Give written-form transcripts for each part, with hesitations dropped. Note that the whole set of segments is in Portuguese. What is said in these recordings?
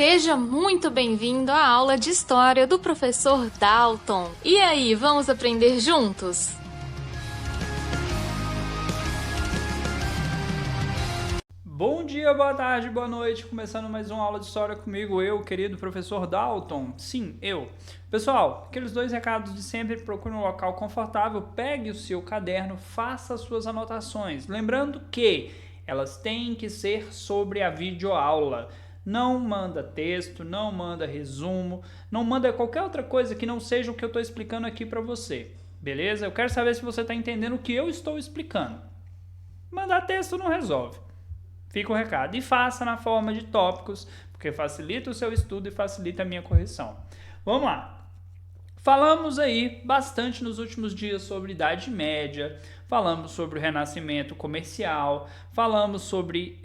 Seja muito bem-vindo à aula de História do professor Dalton. E aí, vamos aprender juntos? Bom dia, boa tarde, boa noite. Começando mais uma aula de História comigo, eu, querido professor Dalton. Sim, eu. Pessoal, aqueles dois recados de sempre, procure um local confortável, pegue o seu caderno, faça as suas anotações. Lembrando que elas têm que ser sobre a videoaula. Não manda texto, não manda resumo, não manda qualquer outra coisa que não seja o que eu estou explicando aqui para você. Beleza? Eu quero saber se você está entendendo o que eu estou explicando. Mandar texto não resolve. Fica o recado. E faça na forma de tópicos, porque facilita o seu estudo e facilita a minha correção. Vamos lá. Falamos aí bastante nos últimos dias sobre Idade Média, falamos sobre o Renascimento comercial, falamos sobre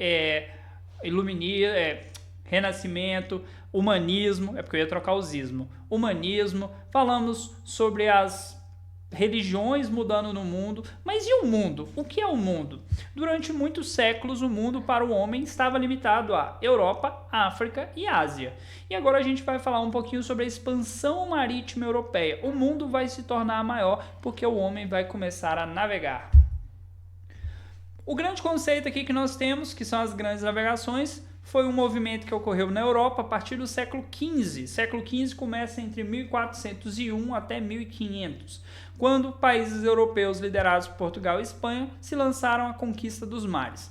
Renascimento, humanismo, é porque eu ia trocar o ismo, humanismo, falamos sobre as religiões mudando no mundo, mas e o mundo? O que é o mundo? Durante muitos séculos, o mundo para o homem estava limitado a Europa, África e Ásia. E agora a gente vai falar um pouquinho sobre a expansão marítima europeia. O mundo vai se tornar maior porque o homem vai começar a navegar. O grande conceito aqui que nós temos, que são as grandes navegações, foi um movimento que ocorreu na Europa a partir do século XV. O século XV começa entre 1401 até 1500, quando países europeus liderados por Portugal e Espanha se lançaram à conquista dos mares.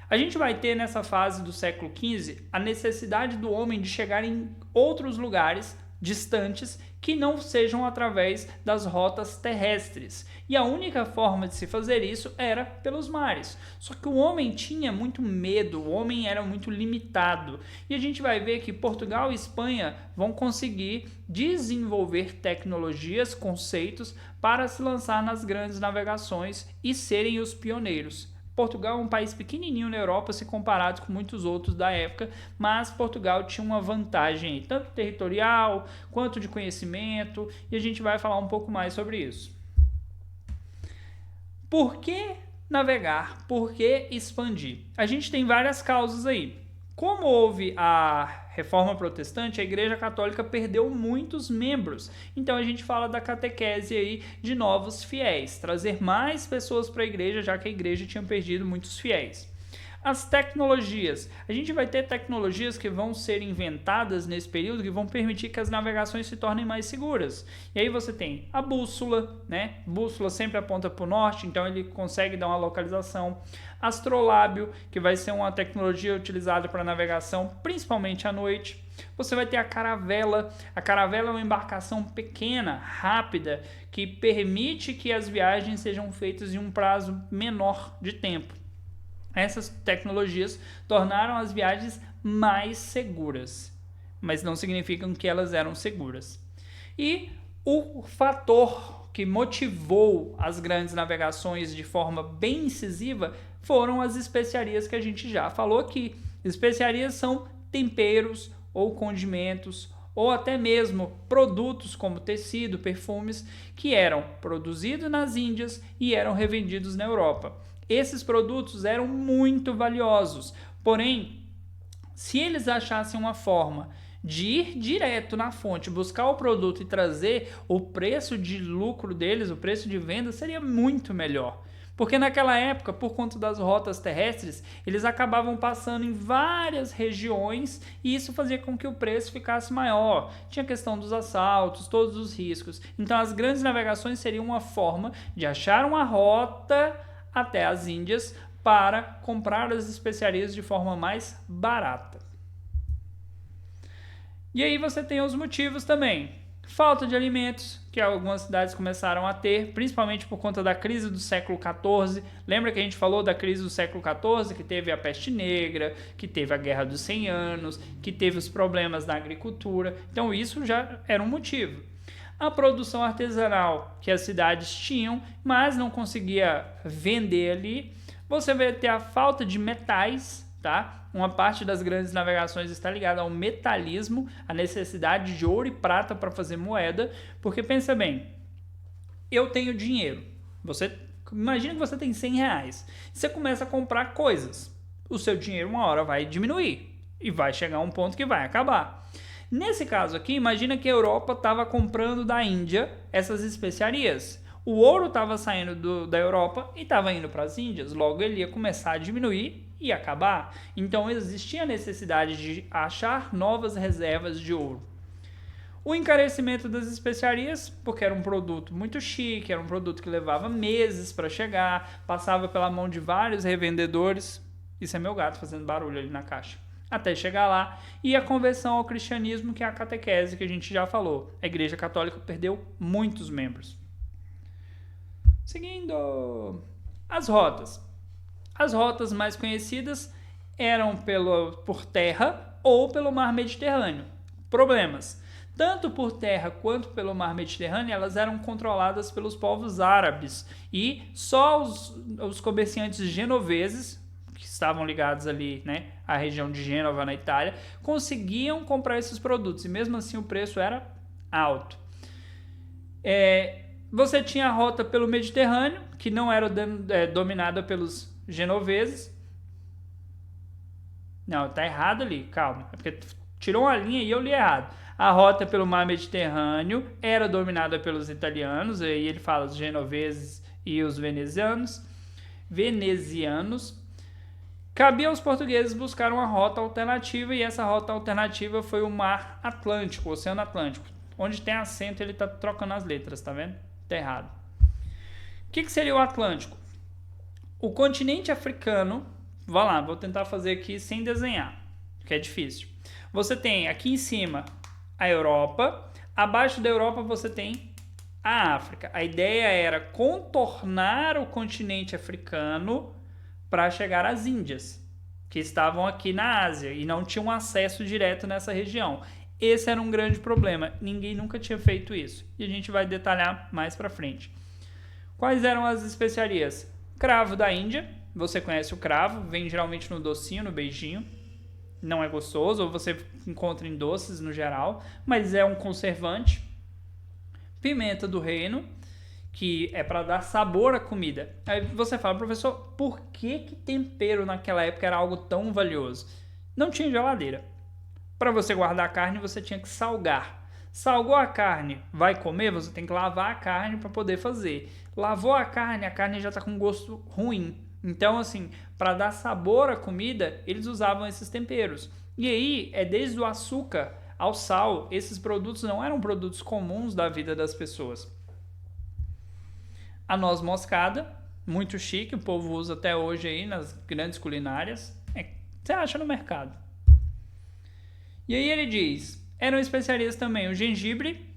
A gente vai ter nessa fase do século XV a necessidade do homem de chegar em outros lugares distantes que não sejam através das rotas terrestres. E a única forma de se fazer isso era pelos mares. Só que o homem tinha muito medo, o homem era muito limitado. E a gente vai ver que Portugal e Espanha vão conseguir desenvolver tecnologias, conceitos para se lançar nas grandes navegações e serem os pioneiros. Portugal é um país pequenininho na Europa se comparado com muitos outros da época, mas Portugal tinha uma vantagem tanto territorial quanto de conhecimento, e a gente vai falar um pouco mais sobre isso. Por que navegar? Por que expandir? A gente tem várias causas aí. Como houve a Reforma Protestante, a Igreja Católica perdeu muitos membros. Então a gente fala da catequese aí de novos fiéis, trazer mais pessoas para a igreja, já que a igreja tinha perdido muitos fiéis. As tecnologias. A gente vai ter tecnologias que vão ser inventadas nesse período que vão permitir que as navegações se tornem mais seguras. E aí você tem a bússola, né? Bússola sempre aponta para o norte, então ele consegue dar uma localização. Astrolábio, que vai ser uma tecnologia utilizada para navegação, principalmente à noite. Você vai ter a caravela. A caravela é uma embarcação pequena, rápida, que permite que as viagens sejam feitas em um prazo menor de tempo. Essas tecnologias tornaram as viagens mais seguras, mas não significam que elas eram seguras. E o fator que motivou as grandes navegações de forma bem incisiva foram as especiarias que a gente já falou aqui. Especiarias são temperos ou condimentos ou até mesmo produtos como tecido, perfumes, que eram produzidos nas Índias e eram revendidos na Europa. Esses produtos eram muito valiosos, porém, se eles achassem uma forma de ir direto na fonte, buscar o produto e trazer o preço de lucro deles, o preço de venda, seria muito melhor. Porque naquela época, por conta das rotas terrestres, eles acabavam passando em várias regiões e isso fazia com que o preço ficasse maior. Tinha a questão dos assaltos, todos os riscos. Então as grandes navegações seriam uma forma de achar uma rota até as Índias para comprar as especiarias de forma mais barata. E aí você tem os motivos também. Falta de alimentos, que algumas cidades começaram a ter, principalmente por conta da crise do século XIV. Lembra que a gente falou da crise do século XIV, que teve a peste negra, que teve a Guerra dos 100 Anos, que teve os problemas na agricultura. Então isso já era um motivo. A produção artesanal que as cidades tinham, mas não conseguia vender ali. Você vai ter a falta de metais, tá? Uma parte das grandes navegações está ligada ao metalismo, a necessidade de ouro e prata para fazer moeda, porque pensa bem, eu tenho dinheiro, imagina que você tem R$100, você começa a comprar coisas, o seu dinheiro uma hora vai diminuir, E vai chegar um ponto que vai acabar. Nesse caso aqui, imagina que a Europa estava comprando da Índia essas especiarias. O ouro estava saindo da Europa e estava indo para as Índias. Logo, ele ia começar a diminuir e acabar. Então, existia a necessidade de achar novas reservas de ouro. O encarecimento das especiarias, porque era um produto muito chique, era um produto que levava meses para chegar, passava pela mão de vários revendedores. Isso é meu gato fazendo barulho ali na caixa. Até chegar lá, e a conversão ao cristianismo, que é a catequese, que a gente já falou. A Igreja Católica perdeu muitos membros. Seguindo as rotas. As rotas mais conhecidas eram por terra ou pelo mar Mediterrâneo. Problemas. Tanto por terra quanto pelo mar Mediterrâneo, elas eram controladas pelos povos árabes. E só os comerciantes genoveses, que estavam ligados ali, né, à região de Gênova, na Itália, conseguiam comprar esses produtos. E mesmo assim o preço era alto. Você tinha a rota pelo Mediterrâneo, que não era dominada pelos genoveses. Não, tá errado ali, calma. É porque tirou uma linha e eu li errado. A rota pelo mar Mediterrâneo era dominada pelos italianos, aí ele fala os genoveses e os venezianos. Cabia aos portugueses buscar uma rota alternativa, e essa rota alternativa foi o mar Atlântico, o Oceano Atlântico. Onde tem acento, ele tá trocando as letras, tá vendo? Tá errado. O que seria o Atlântico? O continente africano, vou tentar fazer aqui sem desenhar, que é difícil. Você tem aqui em cima a Europa, abaixo da Europa você tem a África. A ideia era contornar o continente africano para chegar às Índias, que estavam aqui na Ásia e não tinham acesso direto nessa região. Esse era um grande problema. Ninguém nunca tinha feito isso. E a gente vai detalhar mais para frente. Quais eram as especiarias? Cravo da Índia. Você conhece o cravo. Vem geralmente no docinho, no beijinho. Não é gostoso, ou você encontra em doces no geral. Mas é um conservante. Pimenta do reino, que é para dar sabor à comida. Aí você fala, professor, por que tempero naquela época era algo tão valioso? Não tinha geladeira. Para você guardar a carne, você tinha que salgar. Salgou a carne, vai comer, você tem que lavar a carne para poder fazer. Lavou a carne já está com gosto ruim. Então, assim, para dar sabor à comida, eles usavam esses temperos. E aí, desde o açúcar ao sal, esses produtos não eram produtos comuns da vida das pessoas. A noz moscada, muito chique, o povo usa até hoje aí nas grandes culinárias. Você acha no mercado. E aí ele diz, eram especiarias também o gengibre,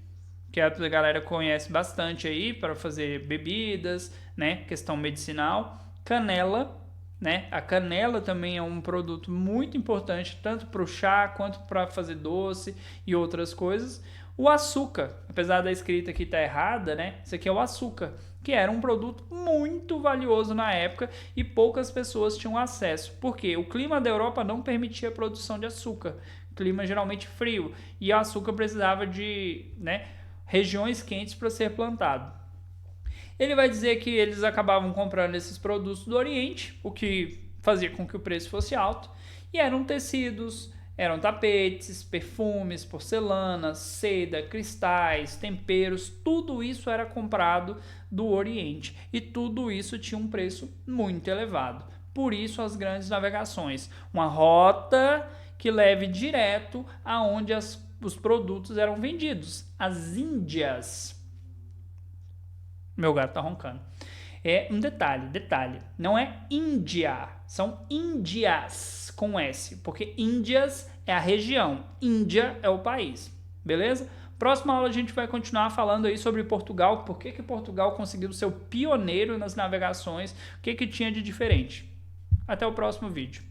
que a galera conhece bastante aí para fazer bebidas, né, questão medicinal. Canela, né, a canela também é um produto muito importante, tanto para o chá quanto para fazer doce e outras coisas. O açúcar, apesar da escrita aqui estar errada, né, isso aqui é o açúcar, que era um produto muito valioso na época e poucas pessoas tinham acesso, porque o clima da Europa não permitia a produção de açúcar. Clima geralmente frio, e o açúcar precisava de, né, regiões quentes para ser plantado. Ele vai dizer que eles acabavam comprando esses produtos do Oriente, o que fazia com que o preço fosse alto, e eram tecidos, eram tapetes, perfumes, porcelana, seda, cristais, temperos, tudo isso era comprado do Oriente, e tudo isso tinha um preço muito elevado. Por isso as grandes navegações, uma rota que leve direto aonde os produtos eram vendidos, as Índias. Meu gato tá roncando. É um detalhe, não é Índia, são Índias com S, porque Índias é a região, Índia é o país, beleza? Próxima aula a gente vai continuar falando aí sobre Portugal, por que Portugal conseguiu ser o pioneiro nas navegações, o que tinha de diferente. Até o próximo vídeo.